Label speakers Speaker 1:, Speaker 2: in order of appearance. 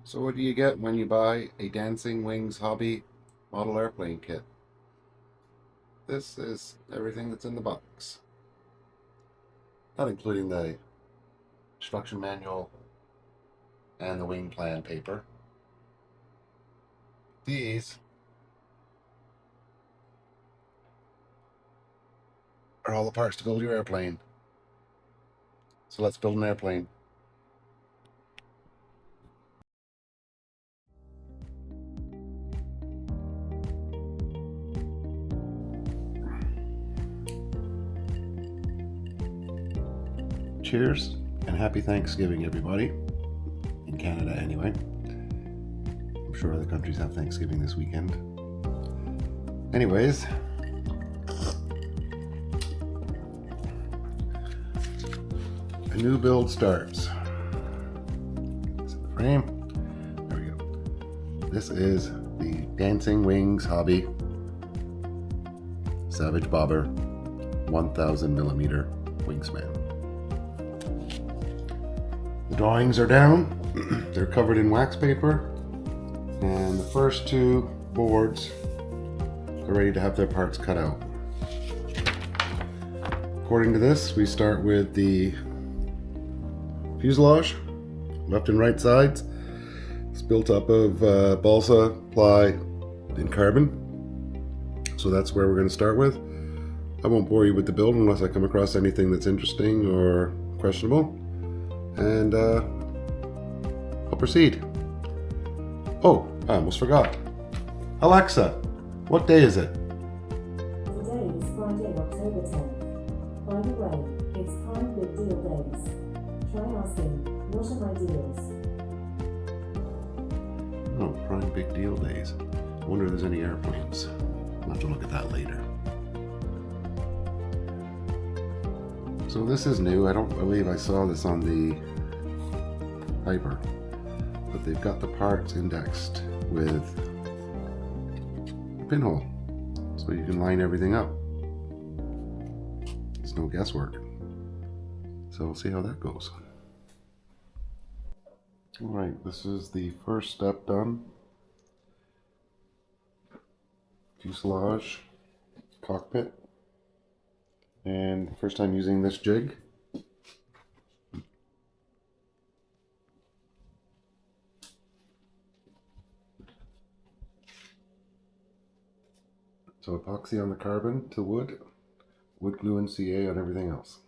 Speaker 1: So what do you get when you buy a Dancing Wings Hobby model airplane kit? This is everything that's in the box. Not including the instruction manual and the wing plan paper. These are all the parts to build your airplane. So let's build an airplane. Cheers and happy Thanksgiving, everybody. In Canada, anyway. I'm sure other countries have Thanksgiving this weekend. Anyways, a new build starts. It's in the frame. There we go. This is the Dancing Wings Hobby Savage Bobber 1000 millimeter wingspan. The drawings are down. They're covered in wax paper, and the first two boards are ready to have their parts cut out. According to this, we start with the fuselage, left and right sides. It's built up of balsa, ply, and carbon. So that's where we're going to start with. I won't bore you with the build unless I come across anything that's interesting or questionable. And I'll proceed. Oh, I almost forgot. Alexa, what day is it?
Speaker 2: Today is Friday, October 10th. By the way, it's Prime Big Deal Days. Try asking, what are my deals?
Speaker 1: Oh, Prime Big Deal Days. I wonder if there's any airplanes. I'll have to look at that later. So this is new. I don't believe I saw this on the Piper, but they've got the parts indexed with a pinhole, so you can line everything up. It's no guesswork. So we'll see how that goes. All right, this is the first step done. Fuselage, cockpit, and first time using this jig. So epoxy on the carbon to wood, wood glue and CA on everything else.